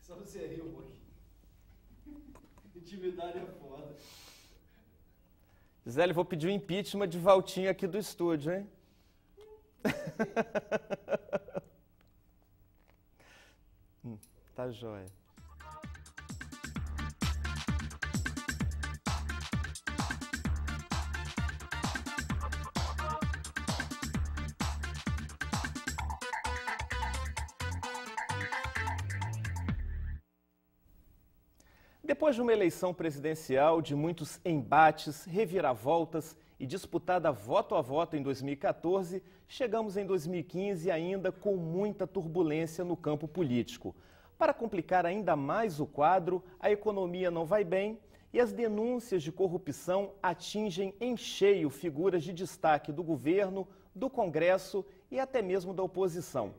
Só você rir um pouquinho. Intimidade é foda. Gisele, vou pedir o impeachment de Valtinho aqui do estúdio, hein? Tá jóia. Depois de uma eleição presidencial de muitos embates, reviravoltas e disputada voto a voto em 2014, chegamos em 2015 ainda com muita turbulência no campo político. Para complicar ainda mais o quadro, a economia não vai bem e as denúncias de corrupção atingem em cheio figuras de destaque do governo, do Congresso e até mesmo da oposição.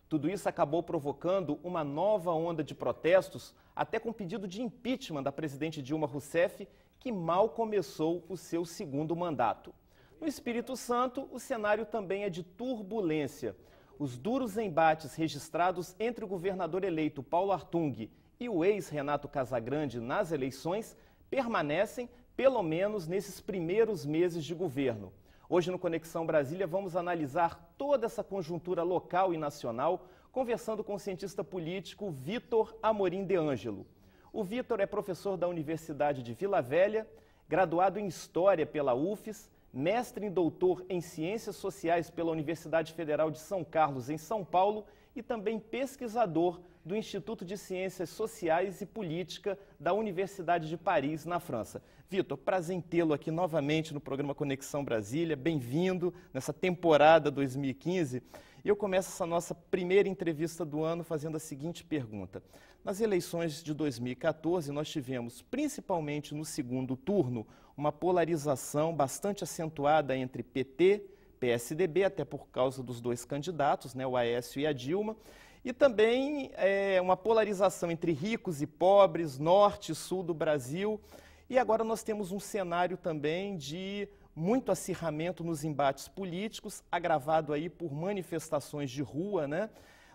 Tudo isso acabou provocando uma nova onda de protestos, até com pedido de impeachment da presidente Dilma Rousseff, que mal começou o seu segundo mandato. No Espírito Santo, o cenário também é de turbulência. Os duros embates registrados entre o governador eleito Paulo Artung e o ex-Renato Casagrande nas eleições permanecem, pelo menos nesses primeiros meses de governo. Hoje no Conexão Brasília vamos analisar toda essa conjuntura local e nacional, conversando com o cientista político Vitor Amorim de Ângelo. O Vitor é professor da Universidade de Vila Velha, graduado em História pela UFES, mestre e doutor em Ciências Sociais pela Universidade Federal de São Carlos, em São Paulo, e também pesquisador do Instituto de Ciências Sociais e Política da Universidade de Paris, na França. Vitor, prazer em tê-lo aqui novamente no programa Conexão Brasília. Bem-vindo nessa temporada 2015. E eu começo essa nossa primeira entrevista do ano fazendo a seguinte pergunta. Nas eleições de 2014, nós tivemos, principalmente no segundo turno, uma polarização bastante acentuada entre PT, PSDB, até por causa dos dois candidatos, né, o Aécio e a Dilma, e também uma polarização entre ricos e pobres, norte e sul do Brasil. E agora nós temos um cenário também de muito acirramento nos embates políticos, agravado aí por manifestações de rua, né?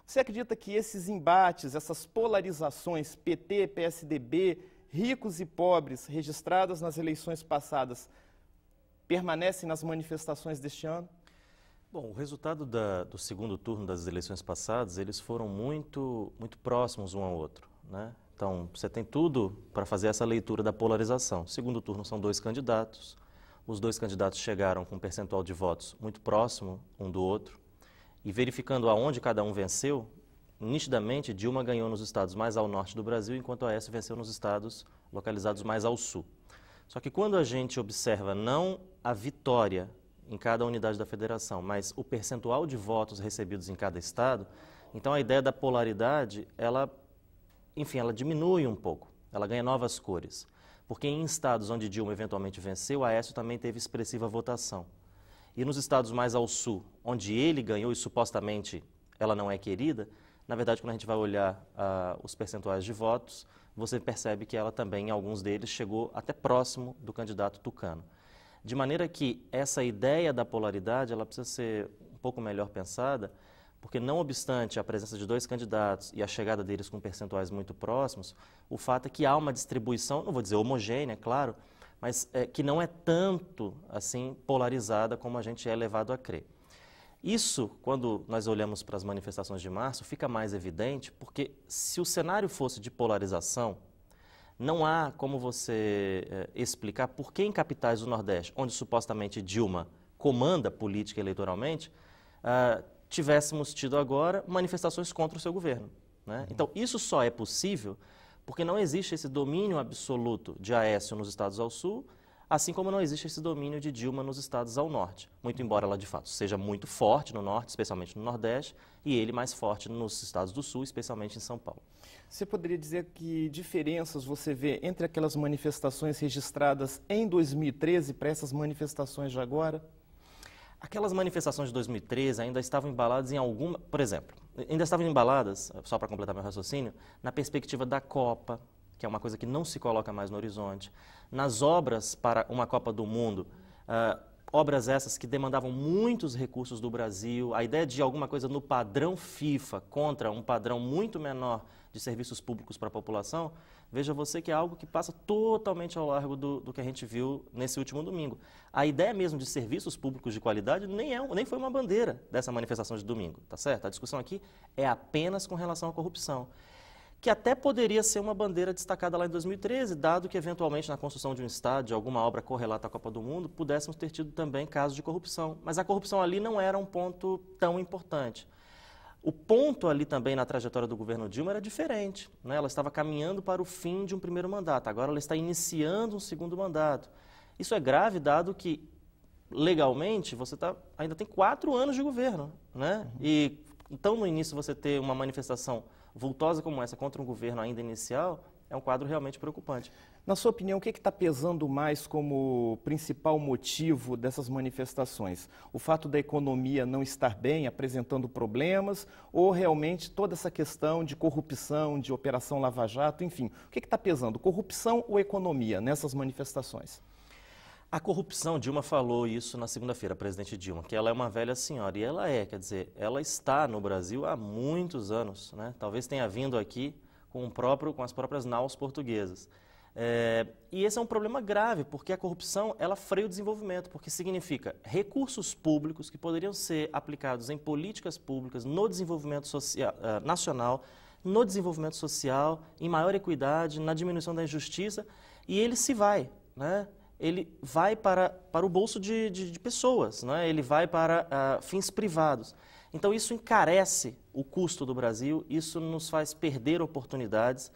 Você acredita que esses embates, essas polarizações, PT, PSDB, ricos e pobres, registradas nas eleições passadas, permanecem nas manifestações deste ano? Bom, o resultado do segundo turno das eleições passadas, eles foram muito próximos um ao outro, né? Então, você tem tudo para fazer essa leitura da polarização. Segundo turno são dois candidatos, os dois candidatos chegaram com um percentual de votos muito próximo um do outro, e verificando aonde cada um venceu, nitidamente Dilma ganhou nos estados mais ao norte do Brasil, enquanto Aécio venceu nos estados localizados mais ao sul. Só que quando a gente observa não a vitória em cada unidade da federação, mas o percentual de votos recebidos em cada estado, então a ideia da polaridade, ela diminui um pouco, ela ganha novas cores. Porque em estados onde Dilma eventualmente venceu, Aécio também teve expressiva votação. E nos estados mais ao sul, onde ele ganhou e supostamente ela não é querida, na verdade, quando a gente vai olhar os percentuais de votos, você percebe que ela também, em alguns deles, chegou até próximo do candidato tucano. De maneira que essa ideia da polaridade, ela precisa ser um pouco melhor pensada, porque não obstante a presença de dois candidatos e a chegada deles com percentuais muito próximos, o fato é que há uma distribuição, não vou dizer homogênea, claro, mas que não é tanto assim polarizada como a gente é levado a crer. Isso, quando nós olhamos para as manifestações de março, fica mais evidente, porque se o cenário fosse de polarização, não há como você explicar por que em capitais do Nordeste, onde supostamente Dilma comanda política eleitoralmente, tivéssemos tido agora manifestações contra o seu governo, né? Então, isso só é possível porque não existe esse domínio absoluto de Aécio nos estados ao sul, assim como não existe esse domínio de Dilma nos estados ao norte, muito embora ela de fato seja muito forte no norte, especialmente no nordeste, e ele mais forte nos estados do sul, especialmente em São Paulo. Você poderia dizer que diferenças você vê entre aquelas manifestações registradas em 2013 para essas manifestações de agora? Aquelas manifestações de 2013 ainda estavam embaladas em alguma, por exemplo, ainda estavam embaladas, só para completar meu raciocínio, na perspectiva da Copa, que é uma coisa que não se coloca mais no horizonte, nas obras para uma Copa do Mundo, obras essas que demandavam muitos recursos do Brasil, a ideia de alguma coisa no padrão FIFA contra um padrão muito menor de serviços públicos para a população, veja você que é algo que passa totalmente ao largo do que a gente viu nesse último domingo. A ideia mesmo de serviços públicos de qualidade nem foi uma bandeira dessa manifestação de domingo, tá certo? A discussão aqui é apenas com relação à corrupção, que até poderia ser uma bandeira destacada lá em 2013, dado que eventualmente na construção de um estádio, alguma obra correlata à Copa do Mundo, pudéssemos ter tido também casos de corrupção. Mas a corrupção ali não era um ponto tão importante. O ponto ali também na trajetória do governo Dilma era diferente, né? Ela estava caminhando para o fim de um primeiro mandato, agora ela está iniciando um segundo mandato. Isso é grave, dado que legalmente você ainda tem 4 anos de governo, né? E então no início você ter uma manifestação vultosa como essa contra um governo ainda inicial é um quadro realmente preocupante. Na sua opinião, o que está pesando mais como principal motivo dessas manifestações? O fato da economia não estar bem, apresentando problemas, ou realmente toda essa questão de corrupção, de Operação Lava Jato, enfim, o que está pesando? Corrupção ou economia nessas manifestações? A corrupção, Dilma falou isso na segunda-feira, a presidente Dilma, que ela é uma velha senhora, e quer dizer, ela está no Brasil há muitos anos, né? Talvez tenha vindo aqui com as próprias naus portuguesas. E esse é um problema grave, porque a corrupção, ela freia o desenvolvimento, porque significa recursos públicos que poderiam ser aplicados em políticas públicas, no desenvolvimento social, nacional, no desenvolvimento social, em maior equidade, na diminuição da injustiça, e ele se vai, né? Ele vai para o bolso de pessoas, né? Ele vai para fins privados. Então isso encarece o custo do Brasil, isso nos faz perder oportunidades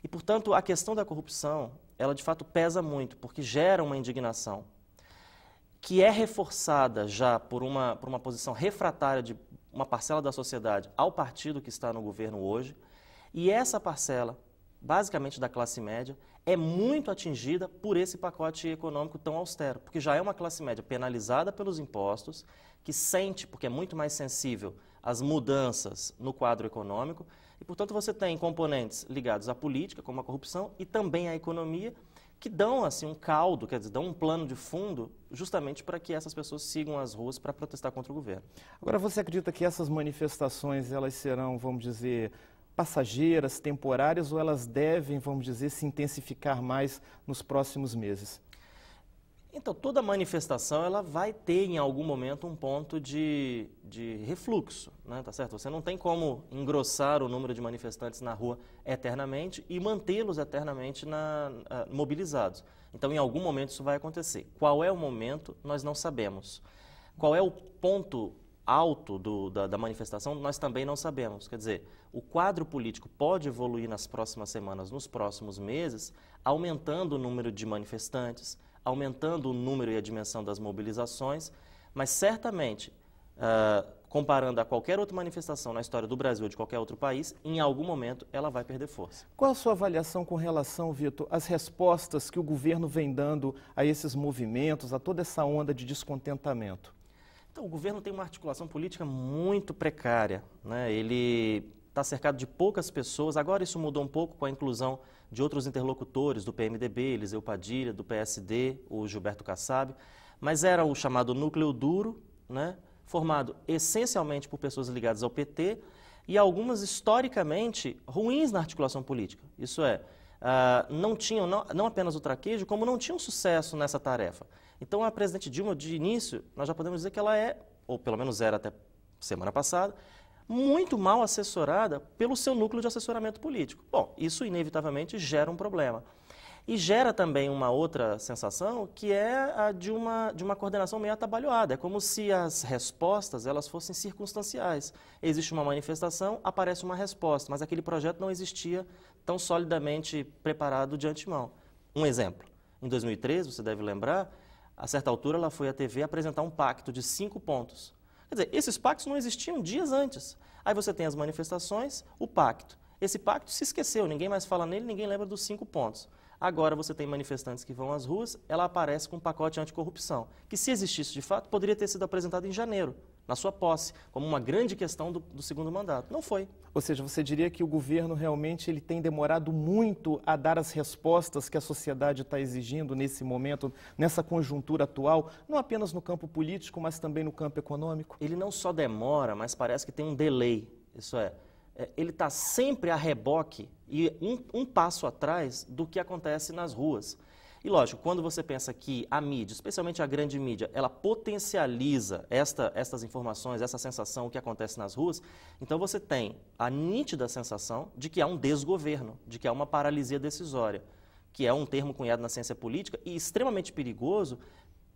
e, portanto, a questão da corrupção, ela de fato pesa muito, porque gera uma indignação que é reforçada já por uma posição refratária de uma parcela da sociedade ao partido que está no governo hoje, e essa parcela, basicamente da classe média, é muito atingida por esse pacote econômico tão austero, porque já é uma classe média penalizada pelos impostos, que sente, porque é muito mais sensível às mudanças no quadro econômico, e, portanto, você tem componentes ligados à política, como a corrupção, e também à economia, que dão assim, um caldo, quer dizer, dão um plano de fundo, justamente para que essas pessoas sigam as ruas para protestar contra o governo. Agora, você acredita que essas manifestações, elas serão, vamos dizer, passageiras, temporárias, ou elas devem, vamos dizer, se intensificar mais nos próximos meses? Então, toda manifestação ela vai ter em algum momento um ponto de refluxo, né? Tá certo? Você não tem como engrossar o número de manifestantes na rua eternamente e mantê-los eternamente mobilizados. Então, em algum momento isso vai acontecer. Qual é o momento, nós não sabemos. Qual é o ponto alto da manifestação, nós também não sabemos. Quer dizer, o quadro político pode evoluir nas próximas semanas, nos próximos meses, aumentando o número de manifestantes, aumentando o número e a dimensão das mobilizações, mas certamente, comparando a qualquer outra manifestação na história do Brasil ou de qualquer outro país, em algum momento ela vai perder força. Qual a sua avaliação com relação, Vitor, às respostas que o governo vem dando a esses movimentos, a toda essa onda de descontentamento? Então, o governo tem uma articulação política muito precária, né? Ele está cercado de poucas pessoas. Agora isso mudou um pouco com a inclusão de outros interlocutores do PMDB, Eliseu Padilha, do PSD, o Gilberto Kassab, mas era o chamado núcleo duro, né? Formado essencialmente por pessoas ligadas ao PT e algumas historicamente ruins na articulação política. Isso é, não tinham não apenas o traquejo, como não tinham sucesso nessa tarefa. Então, a presidente Dilma, de início, nós já podemos dizer que ela é, ou pelo menos era até semana passada, muito mal assessorada pelo seu núcleo de assessoramento político. Bom, isso inevitavelmente gera um problema. E gera também uma outra sensação, que é a de uma coordenação meio atabalhoada. É como se as respostas elas fossem circunstanciais. Existe uma manifestação, aparece uma resposta, mas aquele projeto não existia tão solidamente preparado de antemão. Um exemplo, em 2013, você deve lembrar, a certa altura ela foi à TV apresentar um pacto de 5 pontos. Quer dizer, esses pactos não existiam dias antes. Aí você tem as manifestações, o pacto. Esse pacto se esqueceu, ninguém mais fala nele, ninguém lembra dos 5 pontos. Agora você tem manifestantes que vão às ruas, ela aparece com um pacote anticorrupção, que se existisse de fato, poderia ter sido apresentado em janeiro, na sua posse, como uma grande questão do segundo mandato. Não foi. Ou seja, você diria que o governo realmente ele tem demorado muito a dar as respostas que a sociedade está exigindo nesse momento, nessa conjuntura atual, não apenas no campo político, mas também no campo econômico? Ele não só demora, mas parece que tem um delay. Isso é, ele está sempre a reboque e um passo atrás do que acontece nas ruas. E lógico, quando você pensa que a mídia, especialmente a grande mídia, ela potencializa estas informações, essa sensação, o que acontece nas ruas, então você tem a nítida sensação de que há um desgoverno, de que há uma paralisia decisória, que é um termo cunhado na ciência política e extremamente perigoso,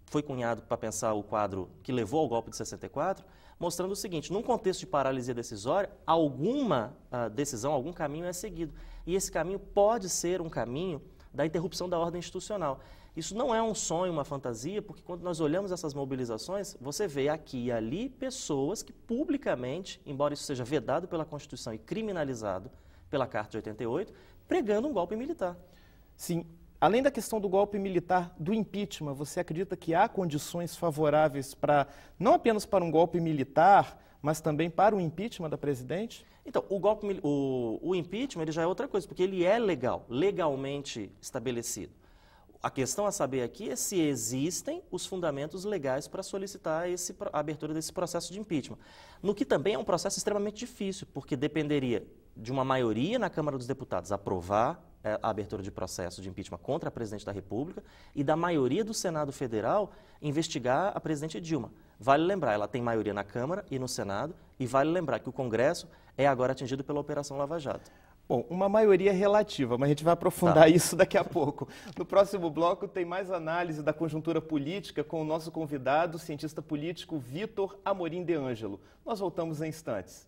foi cunhado para pensar o quadro que levou ao golpe de 64, mostrando o seguinte: num contexto de paralisia decisória, alguma decisão, algum caminho é seguido. E esse caminho pode ser um caminho da interrupção da ordem institucional. Isso não é um sonho, uma fantasia, porque quando nós olhamos essas mobilizações, você vê aqui e ali pessoas que publicamente, embora isso seja vedado pela Constituição e criminalizado pela Carta de 88, pregando um golpe militar. Sim. Além da questão do golpe militar, do impeachment, você acredita que há condições favoráveis não apenas para um golpe militar, mas também para o impeachment da presidente? Então, o impeachment ele já é outra coisa, porque ele é legal, legalmente estabelecido. A questão a saber aqui é se existem os fundamentos legais para solicitar a abertura desse processo de impeachment. No que também é um processo extremamente difícil, porque dependeria de uma maioria na Câmara dos Deputados aprovar a abertura de processo de impeachment contra a presidente da República e da maioria do Senado Federal investigar a presidente Dilma. Vale lembrar, ela tem maioria na Câmara e no Senado, e vale lembrar que o Congresso é agora atingido pela Operação Lava Jato. Bom, uma maioria relativa, mas a gente vai aprofundar isso daqui a pouco. No próximo bloco tem mais análise da conjuntura política com o nosso convidado, o cientista político Vitor Amorim de Ângelo. Nós voltamos em instantes.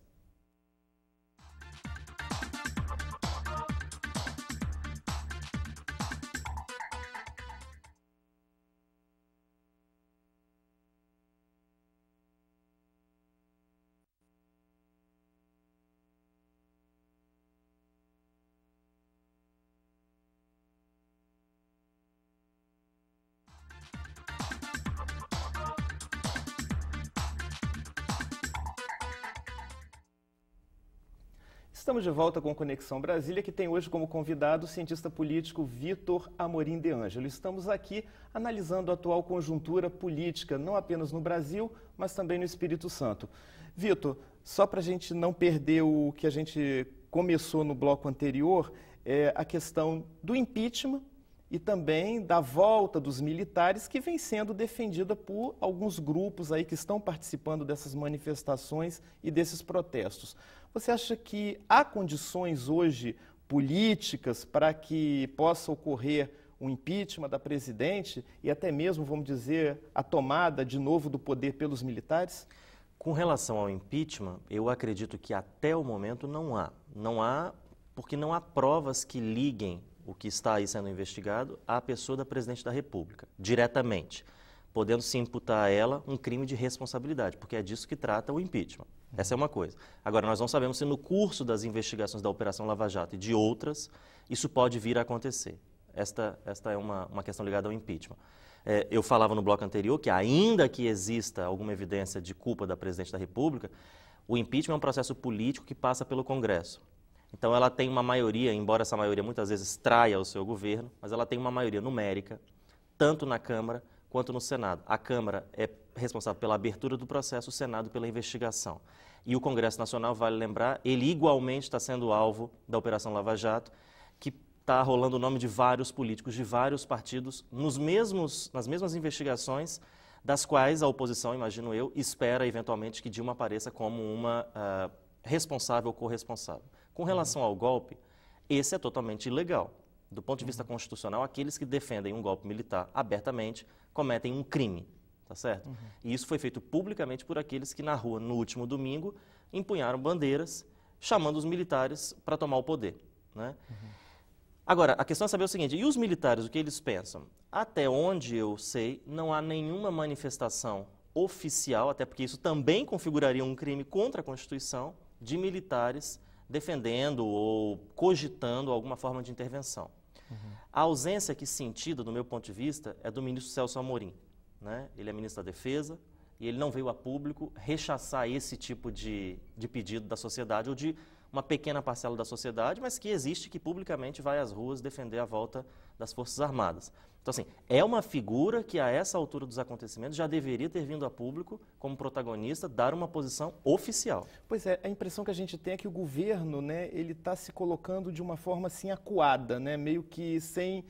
Estamos de volta com Conexão Brasília, que tem hoje como convidado o cientista político Vitor Amorim de Ângelo. Estamos aqui analisando a atual conjuntura política, não apenas no Brasil, mas também no Espírito Santo. Vitor, só para a gente não perder o que a gente começou no bloco anterior, a questão do impeachment e também da volta dos militares, que vem sendo defendida por alguns grupos aí que estão participando dessas manifestações e desses protestos. Você acha que há condições hoje políticas para que possa ocorrer um impeachment da presidente e até mesmo, vamos dizer, a tomada de novo do poder pelos militares? Com relação ao impeachment, eu acredito que até o momento não há. Não há porque não há provas que liguem o que está aí sendo investigado à pessoa da presidente da República, diretamente, podendo se imputar a ela um crime de responsabilidade, porque é disso que trata o impeachment. Essa é uma coisa. Agora, nós não sabemos se no curso das investigações da Operação Lava Jato e de outras, isso pode vir a acontecer. Esta é uma questão ligada ao impeachment. Eu falava no bloco anterior que, ainda que exista alguma evidência de culpa da presidente da República, o impeachment é um processo político que passa pelo Congresso. Então, ela tem uma maioria, embora essa maioria muitas vezes traia o seu governo, mas ela tem uma maioria numérica, tanto na Câmara quanto no Senado. A Câmara é responsável pela abertura do processo, o Senado pela investigação. E o Congresso Nacional, vale lembrar, ele igualmente está sendo alvo da Operação Lava Jato, que está rolando o nome de vários políticos, de vários partidos, nas mesmas investigações, das quais a oposição, imagino eu, espera eventualmente que Dilma apareça como uma responsável ou corresponsável. Com relação ao golpe, esse é totalmente ilegal. Do ponto de vista constitucional, aqueles que defendem um golpe militar abertamente cometem um crime, tá certo? E isso foi feito publicamente por aqueles que na rua, no último domingo, empunharam bandeiras chamando os militares para tomar o poder, né? Agora, a questão é saber o seguinte: e os militares, o que eles pensam? Até onde eu sei, não há nenhuma manifestação oficial, até porque isso também configuraria um crime contra a Constituição, de militares defendendo ou cogitando alguma forma de intervenção. A ausência aqui sentida, do meu ponto de vista, é do ministro Celso Amorim, né? Ele é ministro da Defesa e ele não veio a público rechaçar esse tipo de pedido da sociedade ou de uma pequena parcela da sociedade, mas que existe, que publicamente vai às ruas defender a volta das Forças Armadas. Então, assim, é uma figura que a essa altura dos acontecimentos já deveria ter vindo a público como protagonista, dar uma posição oficial. Pois é, a impressão que a gente tem é que o governo, né, ele está se colocando de uma forma assim acuada, né, meio que sem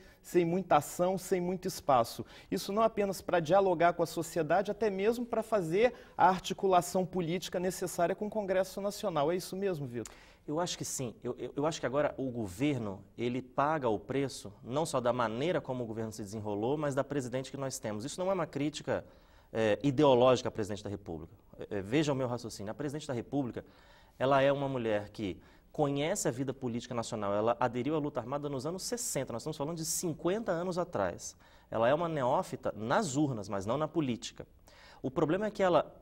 muita ação, sem muito espaço. Isso não apenas para dialogar com a sociedade, até mesmo para fazer a articulação política necessária com o Congresso Nacional. É isso mesmo, Vitor? Eu acho que sim. Eu acho que agora o governo, ele paga o preço, não só da maneira como o governo se desenrolou, mas da presidente que nós temos. Isso não é uma crítica ideológica à presidente da República. Veja o meu raciocínio. A presidente da República, ela é uma mulher que conhece a vida política nacional. Ela aderiu à luta armada nos anos 60, nós estamos falando de 50 anos atrás. Ela é uma neófita nas urnas, mas não na política. O problema é que ela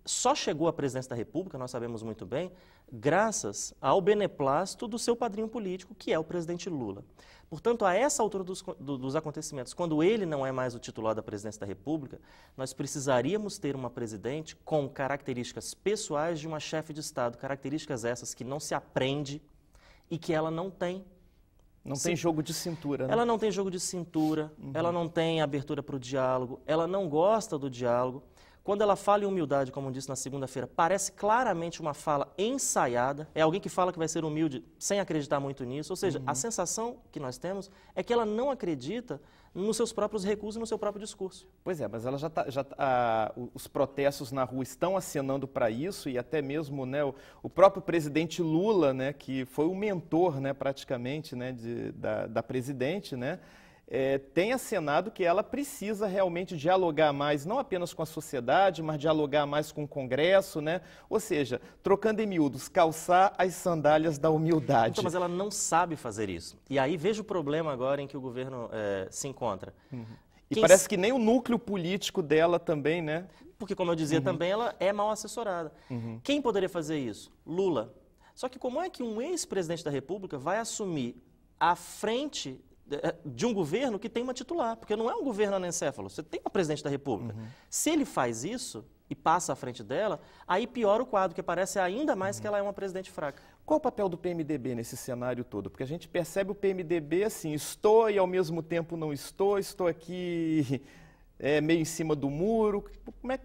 só chegou à presidência da República, nós sabemos muito bem, graças ao beneplácito do seu padrinho político, que é o presidente Lula. Portanto, a essa altura dos acontecimentos, quando ele não é mais o titular da presidência da República, nós precisaríamos ter uma presidente com características pessoais de uma chefe de Estado, características essas que não se aprende e que ela não tem. Não tem jogo de cintura, né? Ela não tem jogo de cintura, ela não tem abertura para o diálogo, ela não gosta do diálogo. Quando ela fala em humildade, como disse na segunda-feira, parece claramente uma fala ensaiada. É alguém que fala que vai ser humilde sem acreditar muito nisso. Ou seja, a sensação que nós temos é que ela não acredita nos seus próprios recursos e no seu próprio discurso. Pois é, mas ela os protestos na rua estão acenando para isso e até mesmo, né, o próprio presidente Lula, né, que foi o mentor, né, praticamente, né, da presidente, né, tem acenado que ela precisa realmente dialogar mais, não apenas com a sociedade, mas dialogar mais com o Congresso, né? Ou seja, trocando em miúdos, calçar as sandálias da humildade. Então, mas ela não sabe fazer isso. E aí veja o problema agora em que o governo se encontra. E parece que nem o núcleo político dela também, né? Porque, como eu dizia também, ela é mal assessorada. Quem poderia fazer isso? Lula. Só que como é que um ex-presidente da República vai assumir à frente de um governo que tem uma titular, porque não é um governo anencéfalo, você tem uma presidente da República. Se ele faz isso e passa à frente dela, aí piora o quadro, porque parece ainda mais que ela é uma presidente fraca. Qual o papel do PMDB nesse cenário todo? Porque a gente percebe o PMDB assim, estou e ao mesmo tempo não estou aqui meio em cima do muro.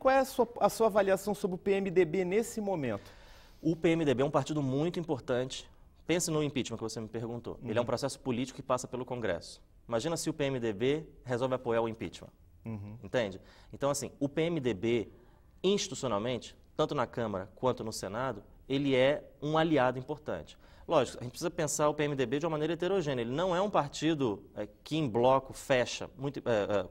Qual é a sua avaliação sobre o PMDB nesse momento? O PMDB é um partido muito importante. Pense no impeachment que você me perguntou. Ele é um processo político que passa pelo Congresso. Imagina se o PMDB resolve apoiar o impeachment. Entende? Então, assim, o PMDB, institucionalmente, tanto na Câmara quanto no Senado, ele é um aliado importante. Lógico, a gente precisa pensar o PMDB de uma maneira heterogênea. Ele não é um partido que em bloco fecha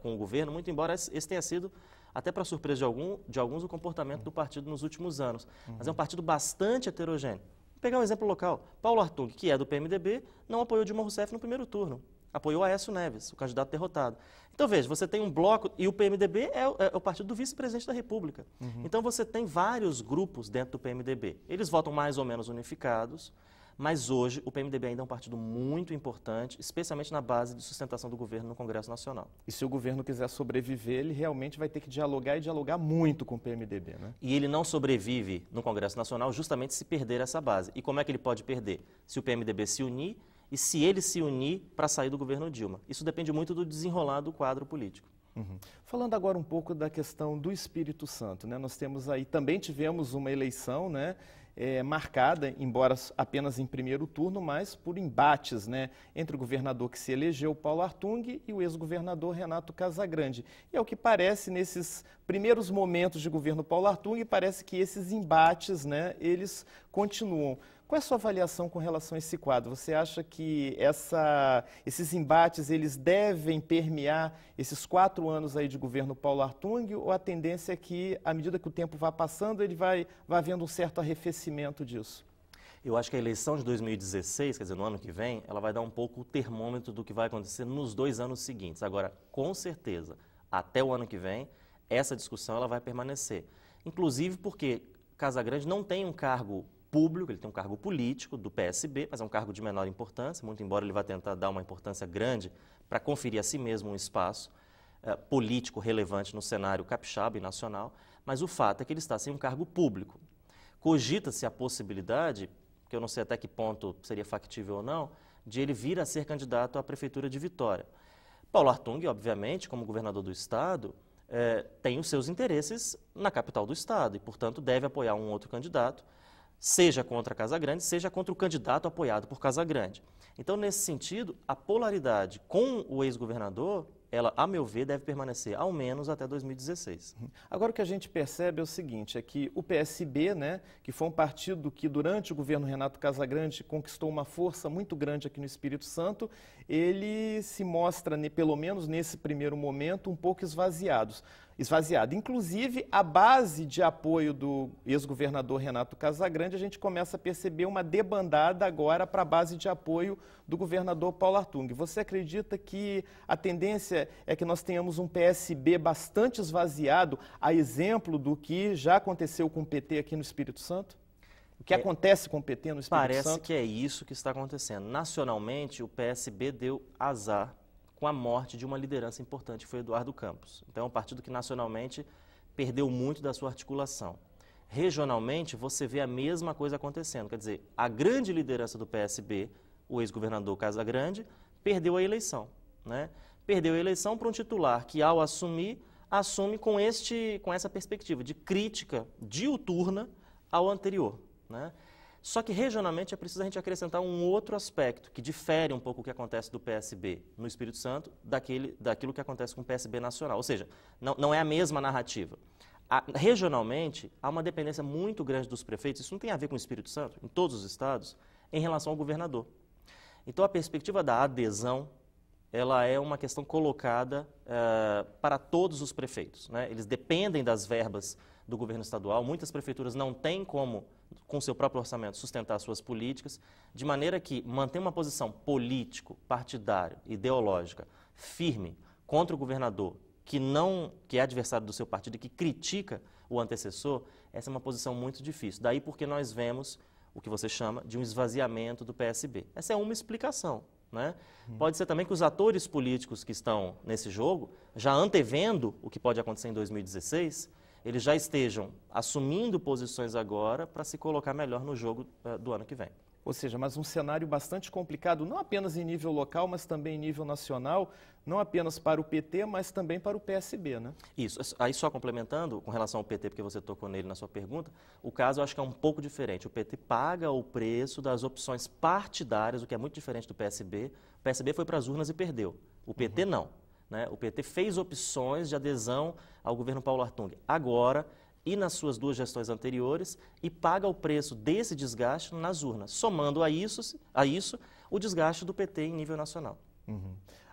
com o governo, muito embora esse tenha sido, até para surpresa de alguns, o comportamento do partido nos últimos anos. Mas é um partido bastante heterogêneo. Vou pegar um exemplo local. Paulo Artung, que é do PMDB, não apoiou Dilma Rousseff no primeiro turno. Apoiou Aécio Neves, o candidato derrotado. Então, veja, você tem um bloco, e o PMDB é o partido do vice-presidente da República. Então, você tem vários grupos dentro do PMDB. Eles votam mais ou menos unificados, mas hoje o PMDB ainda é um partido muito importante, especialmente na base de sustentação do governo no Congresso Nacional. E se o governo quiser sobreviver, ele realmente vai ter que dialogar e dialogar muito com o PMDB, né? E ele não sobrevive no Congresso Nacional justamente se perder essa base. E como é que ele pode perder? Se o PMDB se unir e se ele se unir para sair do governo Dilma. Isso depende muito do desenrolar do quadro político. Falando agora um pouco da questão do Espírito Santo, né? Nós temos aí, também tivemos uma eleição, né? Marcada, embora apenas em primeiro turno, mas por embates, né, entre o governador que se elegeu, Paulo Artung, e o ex-governador Renato Casagrande. E ao que parece, nesses primeiros momentos de governo Paulo Artung, parece que esses embates, né, eles continuam. Qual é a sua avaliação com relação a esse quadro? Você acha que esses embates eles devem permear esses 4 anos aí de governo Paulo Artung, ou a tendência é que, à medida que o tempo vai passando, ele vai havendo um certo arrefecimento disso? Eu acho que a eleição de 2016, quer dizer, no ano que vem, ela vai dar um pouco o termômetro do que vai acontecer nos 2 anos seguintes. Agora, com certeza, até o ano que vem, essa discussão ela vai permanecer. Inclusive porque Casagrande não tem um cargo público, ele tem um cargo político do PSB, mas é um cargo de menor importância, muito embora ele vá tentar dar uma importância grande para conferir a si mesmo um espaço político relevante no cenário capixaba e nacional, mas o fato é que ele está sem um cargo público. Cogita-se a possibilidade, que eu não sei até que ponto seria factível ou não, de ele vir a ser candidato à Prefeitura de Vitória. Paulo Artung, obviamente, como governador do Estado, tem os seus interesses na capital do Estado e, portanto, deve apoiar um outro candidato, seja contra a Casa Grande, seja contra o candidato apoiado por Casa Grande. Então, nesse sentido, a polaridade com o ex-governador, ela, a meu ver, deve permanecer ao menos até 2016. Agora, o que a gente percebe é o seguinte, é que o PSB, né, que foi um partido que durante o governo Renato Casagrande conquistou uma força muito grande aqui no Espírito Santo, ele se mostra, pelo menos nesse primeiro momento, um pouco esvaziado. Inclusive, a base de apoio do ex-governador Renato Casagrande, a gente começa a perceber uma debandada agora para a base de apoio do governador Paulo Artung. Você acredita que a tendência é que nós tenhamos um PSB bastante esvaziado, a exemplo do que já aconteceu com o PT aqui no Espírito Santo? O que acontece com o PT no Espírito Santo? Parece que é isso que está acontecendo. Nacionalmente, o PSB deu azar com a morte de uma liderança importante, que foi Eduardo Campos. Então, é um partido que nacionalmente perdeu muito da sua articulação. Regionalmente, você vê a mesma coisa acontecendo. Quer dizer, a grande liderança do PSB, o ex-governador Casagrande, perdeu a eleição, né? Perdeu a eleição para um titular que, ao assumir, assume com essa perspectiva de crítica diuturna ao anterior, né? Só que regionalmente é preciso a gente acrescentar um outro aspecto que difere um pouco o que acontece do PSB no Espírito Santo daquilo que acontece com o PSB nacional. Ou seja, não é a mesma narrativa. Regionalmente, há uma dependência muito grande dos prefeitos, isso não tem a ver com o Espírito Santo, em todos os estados, em relação ao governador. Então, a perspectiva da adesão, ela é uma questão colocada para todos os prefeitos, né? Eles dependem das verbas do governo estadual, muitas prefeituras não têm como, com seu próprio orçamento, sustentar suas políticas, de maneira que manter uma posição político, partidária, ideológica, firme contra o governador, que é adversário do seu partido e que critica o antecessor, essa é uma posição muito difícil. Daí porque nós vemos o que você chama de um esvaziamento do PSB. Essa é uma explicação, né? Pode ser também que os atores políticos que estão nesse jogo, já antevendo o que pode acontecer em 2016, eles já estejam assumindo posições agora para se colocar melhor no jogo do ano que vem. Ou seja, mas um cenário bastante complicado, não apenas em nível local, mas também em nível nacional, não apenas para o PT, mas também para o PSB, né? Isso. Aí só complementando, com relação ao PT, porque você tocou nele na sua pergunta, o caso eu acho que é um pouco diferente. O PT paga o preço das opções partidárias, o que é muito diferente do PSB. O PSB foi para as urnas e perdeu. O PT não, né? O PT fez opções de adesão ao governo Paulo Artung agora e nas suas duas gestões anteriores e paga o preço desse desgaste nas urnas, somando a isso o desgaste do PT em nível nacional.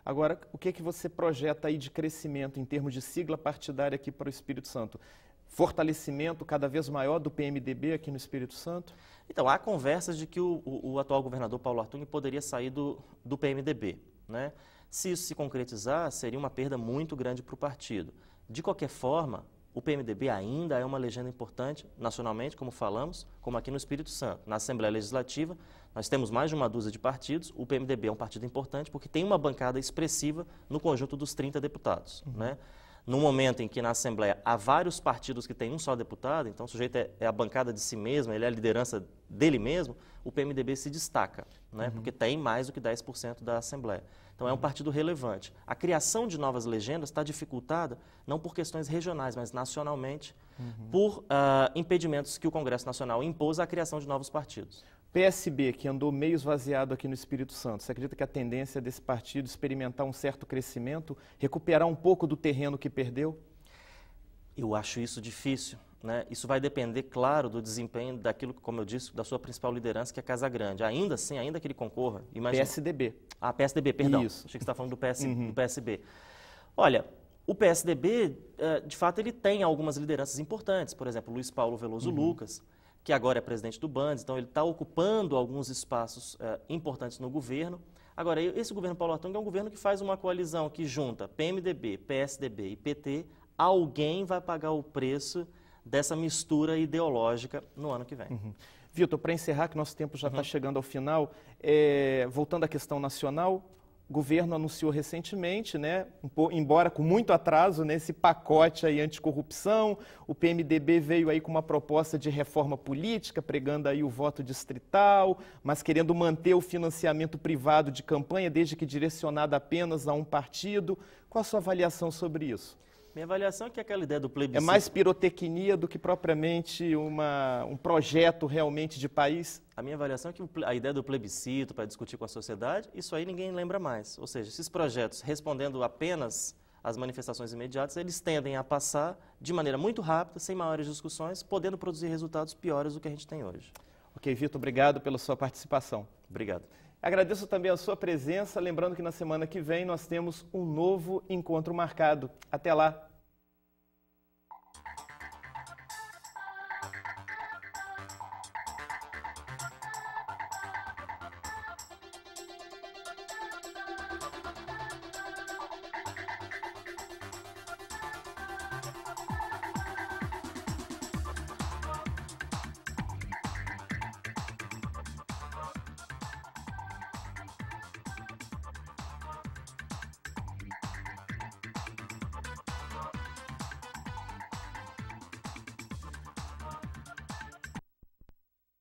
Agora, o que é que você projeta aí de crescimento em termos de sigla partidária aqui para o Espírito Santo? Fortalecimento cada vez maior do PMDB aqui no Espírito Santo? Então, há conversas de que o atual governador Paulo Artung poderia sair do PMDB, né? Se isso se concretizar, seria uma perda muito grande para o partido. De qualquer forma, o PMDB ainda é uma legenda importante nacionalmente, como falamos, como aqui no Espírito Santo. Na Assembleia Legislativa, nós temos mais de uma dúzia de partidos. O PMDB é um partido importante porque tem uma bancada expressiva no conjunto dos 30 deputados, né? No momento em que na Assembleia há vários partidos que têm um só deputado, então o sujeito é a bancada de si mesmo, ele é a liderança dele mesmo, o PMDB se destaca, né? Porque tem mais do que 10% da Assembleia. Então é um partido relevante. A criação de novas legendas está dificultada não por questões regionais, mas nacionalmente, por impedimentos que o Congresso Nacional impôs à criação de novos partidos. PSB, que andou meio esvaziado aqui no Espírito Santo, você acredita que a tendência desse partido experimentar um certo crescimento, recuperar um pouco do terreno que perdeu? Eu acho isso difícil, né? Isso vai depender, claro, do desempenho daquilo, como eu disse, da sua principal liderança, que é Casa Grande. Ainda assim, ainda que ele concorra... Imagina... PSDB. Ah, PSDB, perdão. Isso. Achei que você estava falando do PSB. Olha, o PSDB, de fato, ele tem algumas lideranças importantes. Por exemplo, Luiz Paulo Veloso Lucas, que agora é presidente do Bandes, então ele está ocupando alguns espaços importantes no governo. Agora, esse governo Paulo Artung é um governo que faz uma coalizão que junta PMDB, PSDB e PT. Alguém vai pagar o preço dessa mistura ideológica no ano que vem. Vitor, para encerrar, que nosso tempo já está chegando ao final, voltando à questão nacional, governo anunciou recentemente, né, embora com muito atraso, nesse pacote aí anticorrupção. O PMDB veio aí com uma proposta de reforma política, pregando aí o voto distrital, mas querendo manter o financiamento privado de campanha, desde que direcionado apenas a um partido. Qual a sua avaliação sobre isso? Minha avaliação é que aquela ideia do plebiscito... É mais pirotecnia do que propriamente um projeto realmente de país? A minha avaliação é que a ideia do plebiscito para discutir com a sociedade, isso aí ninguém lembra mais. Ou seja, esses projetos respondendo apenas às manifestações imediatas, eles tendem a passar de maneira muito rápida, sem maiores discussões, podendo produzir resultados piores do que a gente tem hoje. Ok, Vitor, obrigado pela sua participação. Obrigado. Agradeço também a sua presença, lembrando que na semana que vem nós temos um novo encontro marcado. Até lá!